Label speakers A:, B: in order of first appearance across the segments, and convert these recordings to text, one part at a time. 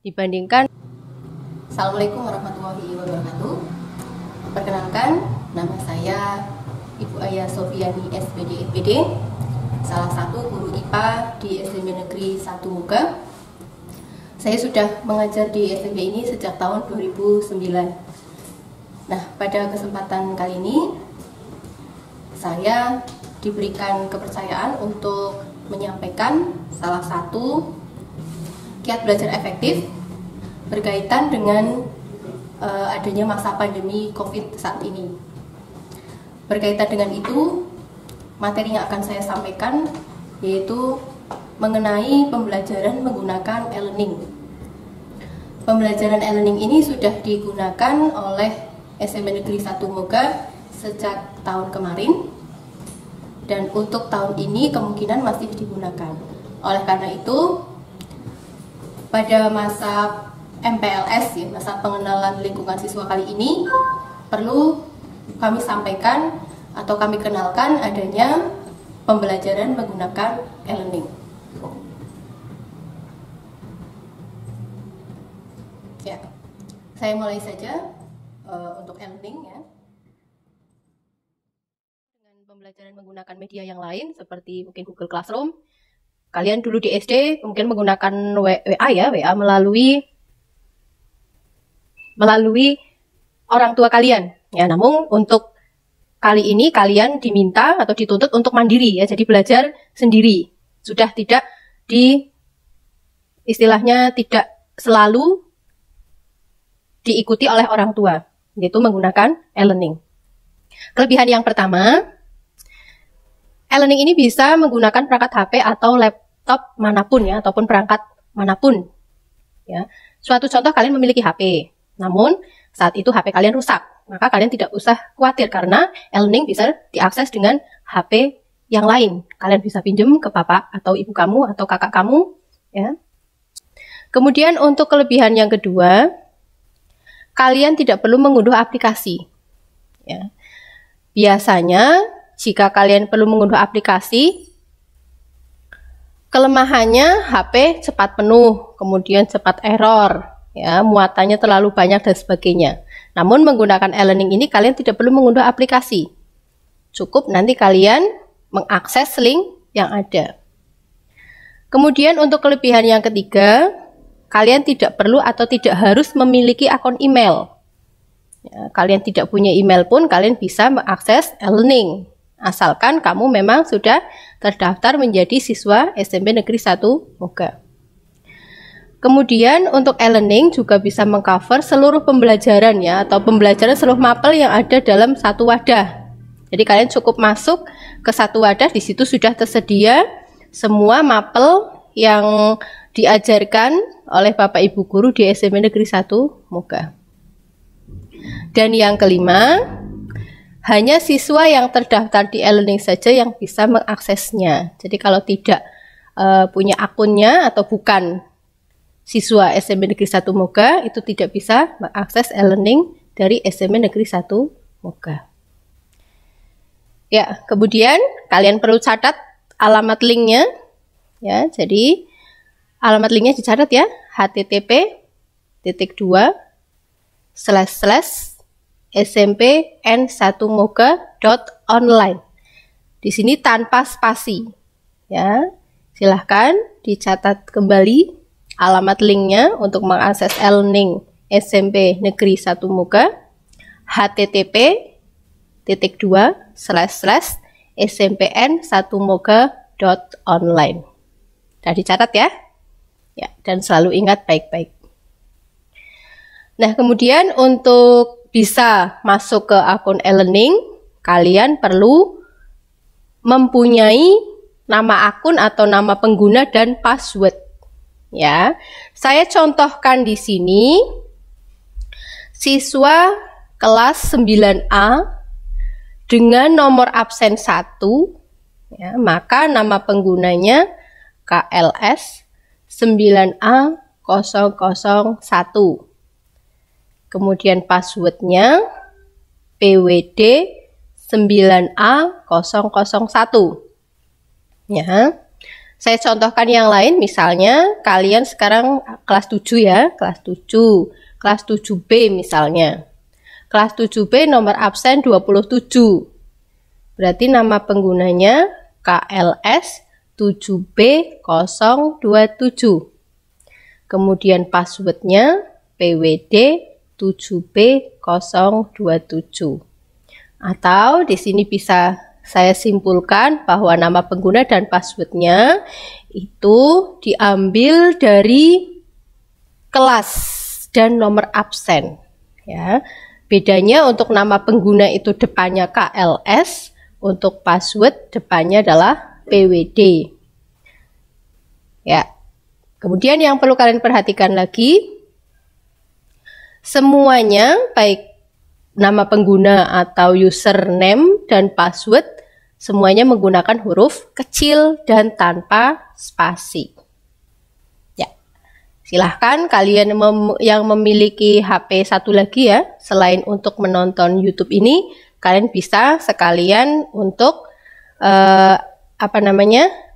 A: dibandingkan.
B: Assalamualaikum warahmatullahi wabarakatuh. Perkenalkan, nama saya Ibu Aya Sofiani SPD FPD, salah satu guru IPA di SMP Negeri 1 Muga. Saya sudah mengajar di SMP ini sejak tahun 2009. Nah, pada kesempatan kali ini saya diberikan kepercayaan untuk menyampaikan salah satu kiat belajar efektif berkaitan dengan adanya masa pandemi COVID saat ini. Berkaitan dengan itu, materi yang akan saya sampaikan yaitu mengenai pembelajaran menggunakan e-learning. Pembelajaran e-learning ini sudah digunakan oleh SMP Negeri 1 Moga sejak tahun kemarin, dan untuk tahun ini kemungkinan masih digunakan. Oleh karena itu, pada masa MPLS, ya, masa pengenalan lingkungan siswa kali ini, perlu kami sampaikan atau kami kenalkan adanya pembelajaran menggunakan e-learning. Ya, saya mulai saja untuk e-learning, ya. Dengan pembelajaran menggunakan media yang lain seperti mungkin Google Classroom. Kalian dulu di SD mungkin menggunakan WA, ya, WA melalui orang tua kalian. Ya, namun untuk kali ini kalian diminta atau dituntut untuk mandiri, ya, jadi belajar sendiri. Sudah tidak istilahnya tidak selalu diikuti oleh orang tua, yaitu menggunakan e-learning. Kelebihan yang pertama, e-learning ini bisa menggunakan perangkat HP atau laptop manapun, ya, ataupun perangkat manapun. Ya. Suatu contoh, kalian memiliki HP, namun saat itu HP kalian rusak, maka kalian tidak usah khawatir karena e-learning bisa diakses dengan HP yang lain. Kalian bisa pinjam ke bapak atau ibu kamu atau kakak kamu. Ya. Kemudian untuk kelebihan yang kedua, kalian tidak perlu mengunduh aplikasi. Ya. Biasanya jika kalian perlu mengunduh aplikasi, kelemahannya HP cepat penuh, kemudian cepat error, ya, muatannya terlalu banyak dan sebagainya. Namun menggunakan e-learning ini kalian tidak perlu mengunduh aplikasi. Cukup nanti kalian mengakses link yang ada. Kemudian untuk kelebihan yang ketiga, kalian tidak perlu atau tidak harus memiliki akun email. Ya, kalian tidak punya email pun kalian bisa mengakses e-learning. Asalkan kamu memang sudah terdaftar menjadi siswa SMP Negeri 1 Moga. Kemudian untuk e-learning juga bisa mengcover seluruh pembelajaran, ya, atau pembelajaran seluruh mapel yang ada dalam satu wadah. Jadi kalian cukup masuk ke satu wadah, di situ sudah tersedia semua mapel yang diajarkan oleh Bapak Ibu guru di SMP Negeri 1 Moga. Dan yang kelima, hanya siswa yang terdaftar di e-learning saja yang bisa mengaksesnya. Jadi kalau tidak punya akunnya atau bukan siswa SMP Negeri 1 Moga, itu tidak bisa mengakses e-learning dari SMP Negeri 1 Moga. Ya, kemudian kalian perlu catat alamat linknya. Ya, jadi alamat linknya dicatat, ya, http://smpn1moga.online. Di sini tanpa spasi. Ya, silahkan dicatat kembali alamat linknya untuk mengakses e-learning SMP Negeri 1 Moga, http://smpn1moga.online. Sudah dicatat, ya? Ya, dan selalu ingat baik-baik. Nah, kemudian untuk bisa masuk ke akun e-learning, kalian perlu mempunyai nama akun atau nama pengguna dan password. Ya, saya contohkan di sini siswa kelas 9A dengan nomor absen 1, ya, maka nama penggunanya KLS 9A001. Kemudian passwordnya PWD 9A001. Ya. Saya contohkan yang lain, misalnya kalian sekarang kelas 7 ya, kelas 7, kelas 7B misalnya. Kelas 7B nomor absen 27. Berarti nama penggunanya KLS 7B027. Kemudian passwordnya PWD 7B027. Atau di sini bisa saya simpulkan bahwa nama pengguna dan passwordnya itu diambil dari kelas dan nomor absen. Ya, bedanya untuk nama pengguna itu depannya KLS, untuk password depannya adalah PWD. Ya, kemudian yang perlu kalian perhatikan lagi, semuanya baik nama pengguna atau username dan password semuanya menggunakan huruf kecil dan tanpa spasi. Ya, silahkan kalian yang memiliki HP satu lagi ya, selain untuk menonton YouTube ini, kalian bisa sekalian untuk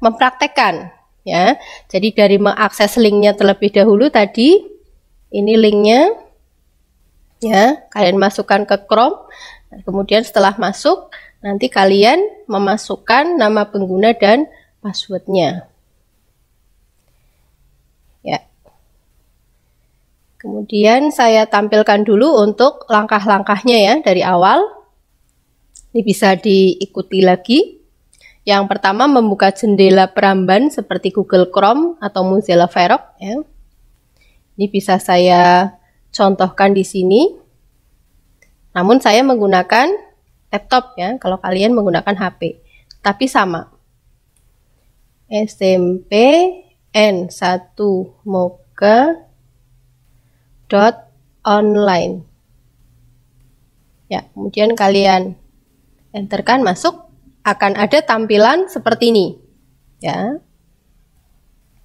B: mempraktekkan ya. Jadi dari mengakses linknya terlebih dahulu tadi, ini linknya ya, kalian masukkan ke Chrome, kemudian setelah masuk nanti kalian memasukkan nama pengguna dan passwordnya ya. Kemudian saya tampilkan dulu untuk langkah-langkahnya ya dari awal. Ini bisa diikuti lagi. Yang pertama, membuka jendela peramban seperti Google Chrome atau Mozilla Firefox ya. Ini bisa saya contohkan di sini. Namun saya menggunakan laptop ya, kalau kalian menggunakan HP. Tapi sama. smpn1moga.online. Ya, kemudian kalian enterkan masuk, akan ada tampilan seperti ini ya.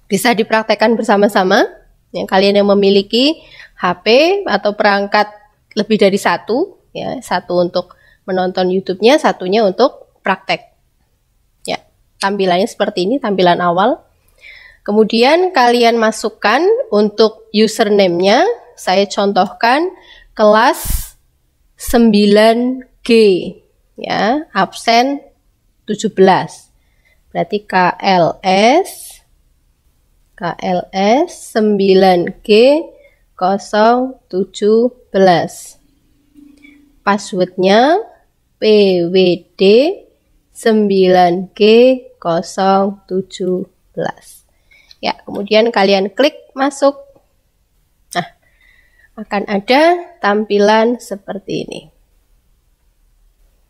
B: Bisa dipraktekkan bersama-sama ya, kalian yang memiliki HP atau perangkat lebih dari satu ya, satu untuk menonton YouTube-nya, satunya untuk praktek ya. Tampilannya seperti ini, tampilan awal. Kemudian kalian masukkan untuk username-nya, saya contohkan kelas 9G ya, absen 17. Berarti KLS 9G017. Passwordnya PWD 9G017. Ya, kemudian kalian klik masuk. Nah, akan ada tampilan seperti ini.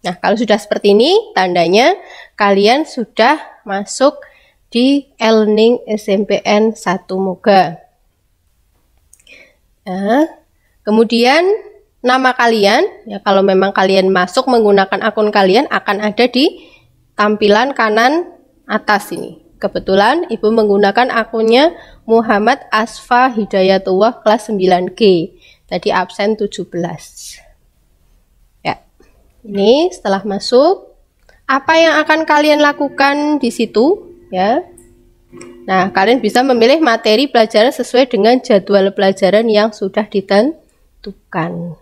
B: Nah, kalau sudah seperti ini, tandanya kalian sudah masuk di e-learning SMPN 1 Moga. Nah, kemudian nama kalian, ya kalau memang kalian masuk menggunakan akun kalian, akan ada di tampilan kanan atas ini. Kebetulan Ibu menggunakan akunnya Muhammad Asfa Hidayatullah kelas 9G. Tadi absen 17. Ini setelah masuk, apa yang akan kalian lakukan di situ ya? Nah, kalian bisa memilih materi pelajaran sesuai dengan jadwal pelajaran yang sudah ditentukan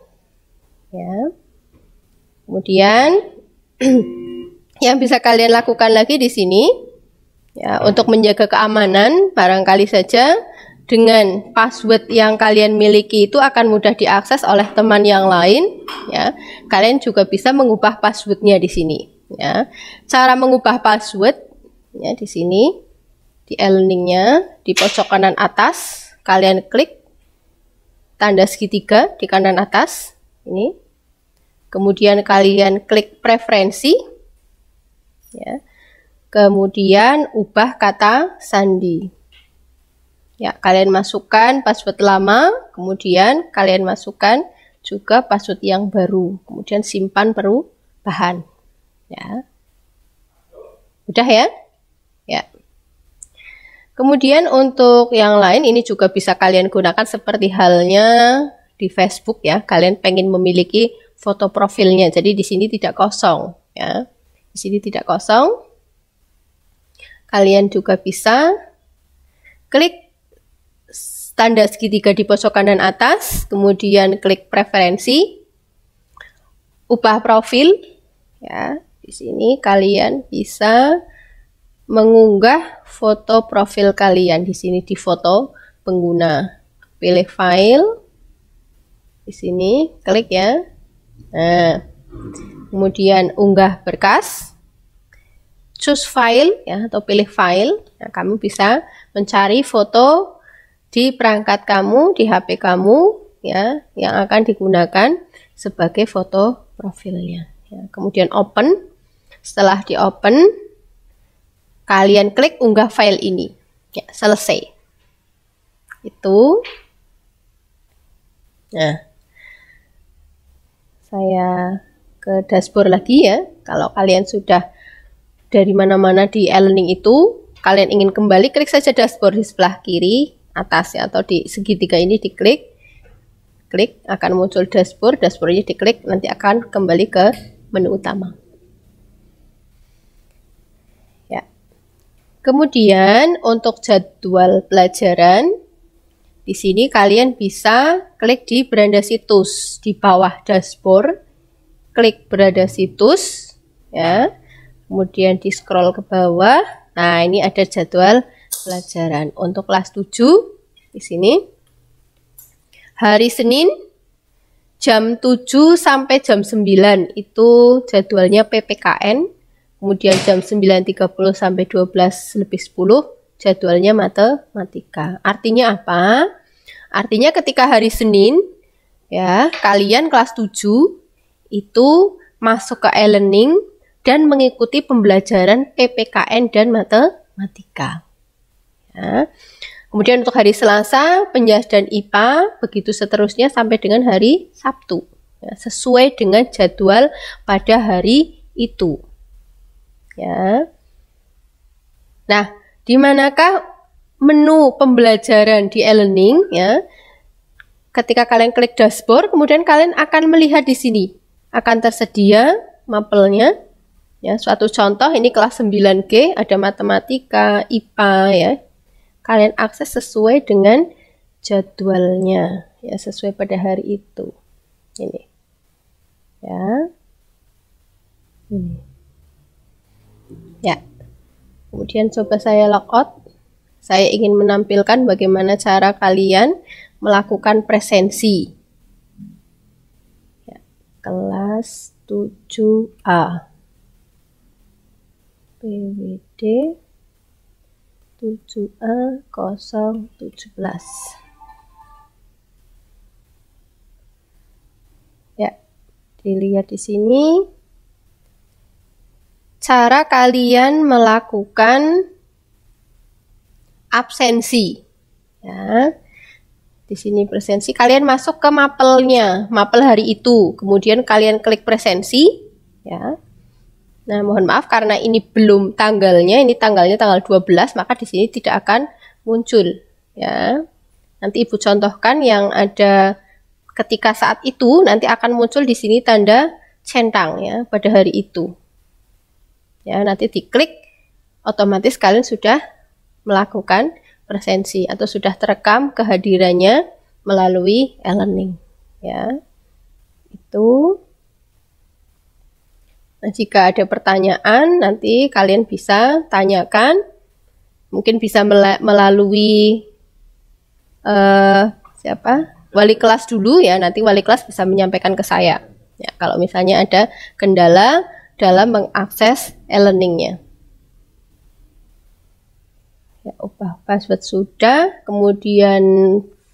B: ya. Kemudian yang bisa kalian lakukan lagi di sini ya, untuk menjaga keamanan, barangkali saja dengan password yang kalian miliki itu akan mudah diakses oleh teman yang lain ya. Kalian juga bisa mengubah passwordnya di sini ya. Cara mengubah password ya, di sini di e-learningnya di pojok kanan atas kalian klik tanda segitiga di kanan atas ini. Kemudian kalian klik preferensi ya. Kemudian ubah kata sandi. Ya, kalian masukkan password lama, kemudian kalian masukkan juga password yang baru, kemudian simpan perubahan. Ya. Udah ya? Ya. Kemudian untuk yang lain ini juga bisa kalian gunakan seperti halnya di Facebook ya. Kalian pengen memiliki foto profilnya, jadi di sini tidak kosong ya. Di sini tidak kosong. kalian juga bisa klik tanda segitiga di pojok kanan atas, kemudian klik preferensi, ubah profil. Ya, di sini kalian bisa mengunggah foto profil kalian. Di sini di foto pengguna, pilih file, di sini klik ya. Nah, kemudian unggah berkas, choose file ya, atau pilih file. Nah, kamu bisa mencari foto di perangkat kamu, di HP kamu ya, yang akan digunakan sebagai foto profilnya ya. Kemudian open. Setelah di open, kalian klik unggah file ini ya, selesai. Itu. Nah, saya ke dashboard lagi ya. Kalau kalian sudah dari mana-mana di e-learning itu, kalian ingin kembali, klik saja dashboard di sebelah kiri atas ya, atau di segitiga ini diklik, klik akan muncul dashboard, dashboardnya diklik, nanti akan kembali ke menu utama. Ya. Kemudian untuk jadwal pelajaran, di sini kalian bisa klik di beranda situs di bawah dashboard, klik beranda situs, ya. Kemudian di scroll ke bawah. Nah, ini ada jadwal pelajaran untuk kelas 7 di sini. Hari Senin jam 7 sampai jam 9 itu jadwalnya PPKN. Kemudian jam 9.30 sampai 12:10 jadwalnya matematika. Artinya apa? Artinya ketika hari Senin ya, kalian kelas 7 itu masuk ke e-learning dan mengikuti pembelajaran PPKN dan matematika. Ya. Kemudian untuk hari Selasa, penjas dan IPA, begitu seterusnya sampai dengan hari Sabtu. Ya, sesuai dengan jadwal pada hari itu. Ya. Nah, di manakah menu pembelajaran di e-learning? Ya. Ketika kalian klik dashboard, kemudian kalian akan melihat di sini. Akan tersedia mapelnya. Ya, suatu contoh ini kelas 9G, ada matematika, IPA ya. Kalian akses sesuai dengan jadwalnya, ya, sesuai pada hari itu. Ini. Ya. Ini. Ya. Kemudian coba saya logout. Saya ingin menampilkan bagaimana cara kalian melakukan presensi. Ya. Kelas 7A. PWD 7A 017. Ya, dilihat di sini cara kalian melakukan absensi. Ya. Di sini presensi, kalian masuk ke mapelnya, mapel hari itu. Kemudian kalian klik presensi, ya. Nah, mohon maaf karena ini belum tanggalnya, ini tanggalnya tanggal 12, maka di sini tidak akan muncul, ya. Nanti Ibu contohkan yang ada ketika saat itu, nanti akan muncul di sini tanda centang ya pada hari itu. Ya, nanti diklik, otomatis kalian sudah melakukan presensi atau sudah terekam kehadirannya melalui e-learning, ya. Itu. Nah, jika ada pertanyaan, nanti kalian bisa tanyakan, mungkin bisa melalui wali kelas dulu ya, nanti wali kelas bisa menyampaikan ke saya. Ya, kalau misalnya ada kendala dalam mengakses e-learningnya. Ya, ubah password sudah, kemudian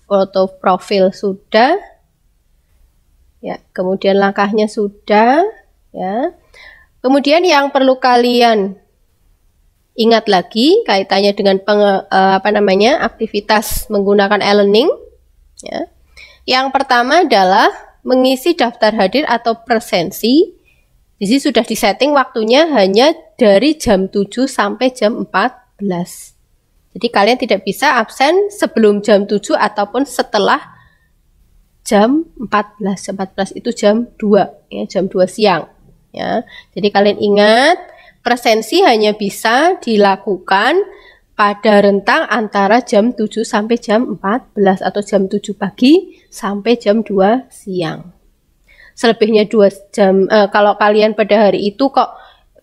B: foto profil sudah, ya, kemudian langkahnya sudah, ya. Kemudian yang perlu kalian ingat lagi kaitannya dengan aktivitas menggunakan e-learning. Ya. Yang pertama adalah mengisi daftar hadir atau presensi. Di sini sudah disetting waktunya hanya dari jam 7 sampai jam 14. Jadi kalian tidak bisa absen sebelum jam 7 ataupun setelah jam 14. Jam 14 itu jam 2, ya, jam 2 siang. Ya, jadi kalian ingat presensi hanya bisa dilakukan pada rentang antara jam 7 sampai jam 14 atau jam 7 pagi sampai jam 2 siang. Selebihnya 2 jam, kalau kalian pada hari itu kok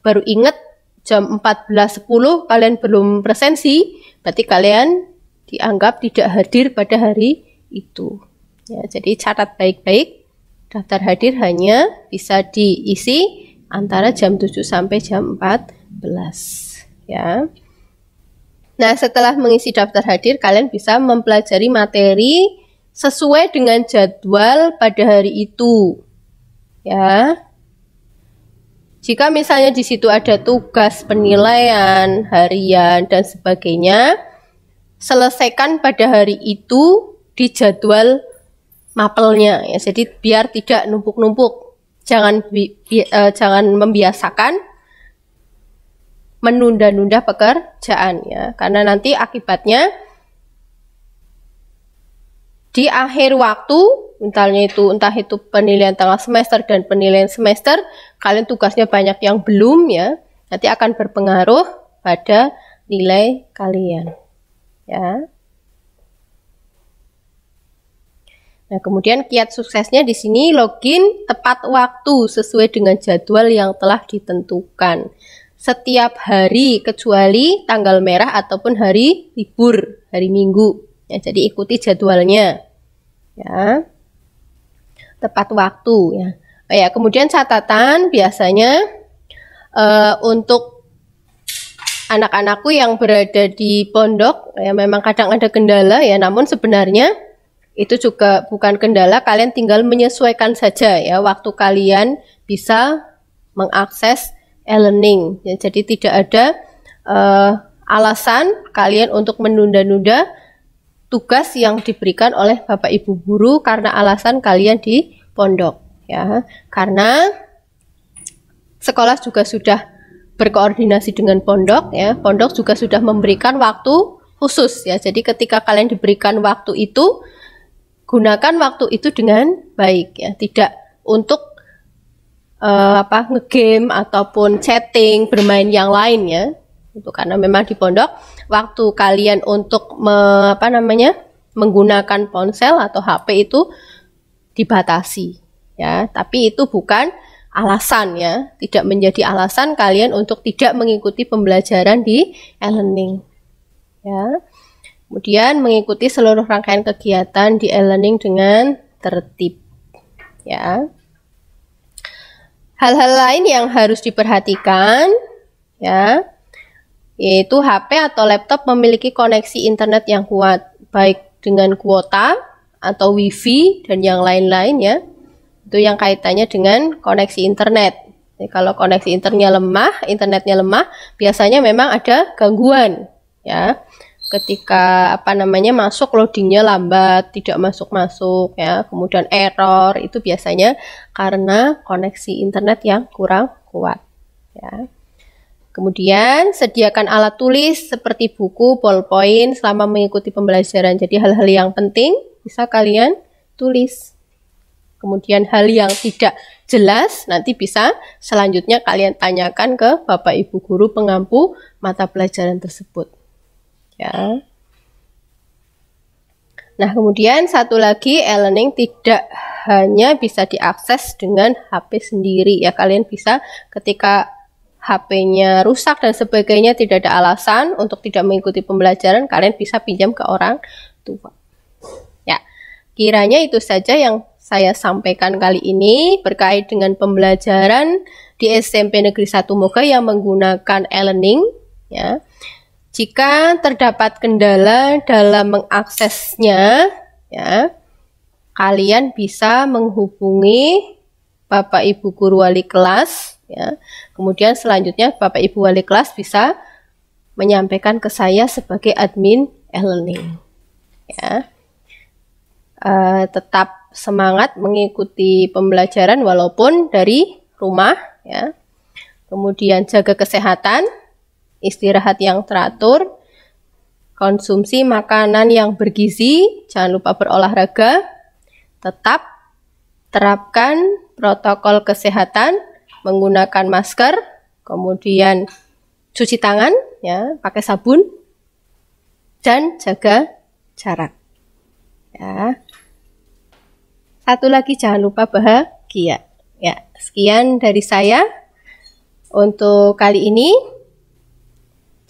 B: baru ingat jam 14.10 kalian belum presensi, berarti kalian dianggap tidak hadir pada hari itu. Ya, jadi catat baik-baik, daftar hadir hanya bisa diisi antara jam 7 sampai jam 14. Ya. Nah, setelah mengisi daftar hadir, kalian bisa mempelajari materi sesuai dengan jadwal pada hari itu. Ya. Jika misalnya di situ ada tugas penilaian harian dan sebagainya, selesaikan pada hari itu di jadwal mapelnya ya. Jadi biar tidak numpuk-numpuk. Jangan membiasakan menunda-nunda pekerjaan ya. Karena nanti akibatnya di akhir waktu, entah itu penilaian tengah semester dan penilaian semester, kalian tugasnya banyak yang belum ya, nanti akan berpengaruh pada nilai kalian. Ya. Nah, kemudian kiat suksesnya di sini login tepat waktu sesuai dengan jadwal yang telah ditentukan. Setiap hari kecuali tanggal merah ataupun hari libur, hari Minggu. Ya, jadi ikuti jadwalnya. Ya. Tepat waktu ya. Ya, kemudian catatan biasanya untuk anak-anakku yang berada di pondok ya memang kadang ada kendala ya, namun sebenarnya itu juga bukan kendala, kalian tinggal menyesuaikan saja ya waktu kalian bisa mengakses e-learning. Ya, jadi tidak ada alasan kalian untuk menunda-nunda tugas yang diberikan oleh Bapak Ibu guru karena alasan kalian di pondok ya. Karena sekolah juga sudah berkoordinasi dengan pondok ya. Pondok juga sudah memberikan waktu khusus ya. Jadi ketika kalian diberikan waktu itu, gunakan waktu itu dengan baik ya. Tidak untuk ngegame ataupun chatting, bermain yang lain ya. Itu karena memang di pondok waktu kalian untuk menggunakan ponsel atau HP itu dibatasi ya, tapi itu bukan alasan ya, tidak menjadi alasan kalian untuk tidak mengikuti pembelajaran di e-learning ya. Kemudian mengikuti seluruh rangkaian kegiatan di e-learning dengan tertib ya. Hal-hal lain yang harus diperhatikan ya, yaitu HP atau laptop memiliki koneksi internet yang kuat, baik dengan kuota atau wifi dan yang lain-lain ya. Itu yang kaitannya dengan koneksi internet. Jadi, kalau koneksi internetnya lemah, biasanya memang ada gangguan ya. Ketika masuk loadingnya lambat, tidak masuk ya, kemudian error, itu biasanya karena koneksi internet yang kurang kuat ya. Kemudian sediakan alat tulis seperti buku, ballpoint selama mengikuti pembelajaran. Jadi hal-hal yang penting bisa kalian tulis. Kemudian hal yang tidak jelas nanti bisa selanjutnya kalian tanyakan ke Bapak Ibu guru pengampu mata pelajaran tersebut. Ya. Nah, kemudian satu lagi, e-learning tidak hanya bisa diakses dengan HP sendiri ya. Kalian bisa ketika HP-nya rusak dan sebagainya, tidak ada alasan untuk tidak mengikuti pembelajaran, kalian bisa pinjam ke orang tua. Ya, kiranya itu saja yang saya sampaikan kali ini berkait dengan pembelajaran di SMP Negeri 1 Moga yang menggunakan e-learning ya. Jika terdapat kendala dalam mengaksesnya ya, kalian bisa menghubungi Bapak Ibu guru wali kelas ya. Kemudian selanjutnya Bapak Ibu wali kelas bisa menyampaikan ke saya sebagai admin e-learning ya. Tetap semangat mengikuti pembelajaran walaupun dari rumah ya. Kemudian jaga kesehatan, istirahat yang teratur, konsumsi makanan yang bergizi, jangan lupa berolahraga, tetap terapkan protokol kesehatan, menggunakan masker, kemudian cuci tangan ya, pakai sabun, dan jaga jarak. Ya. Satu lagi, jangan lupa bahagia. Ya, sekian dari saya untuk kali ini.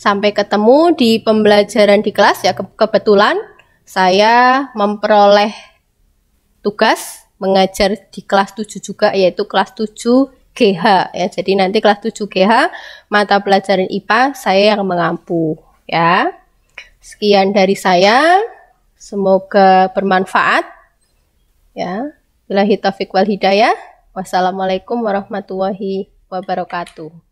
B: Sampai ketemu di pembelajaran di kelas ya. Kebetulan saya memperoleh tugas mengajar di kelas 7 juga, yaitu kelas 7 GH ya. Jadi nanti kelas 7 GH mata pelajaran IPA saya yang mengampu ya. Sekian dari saya. Semoga bermanfaat ya. Billahi taufiq wal hidayah. Wassalamualaikum warahmatullahi wabarakatuh.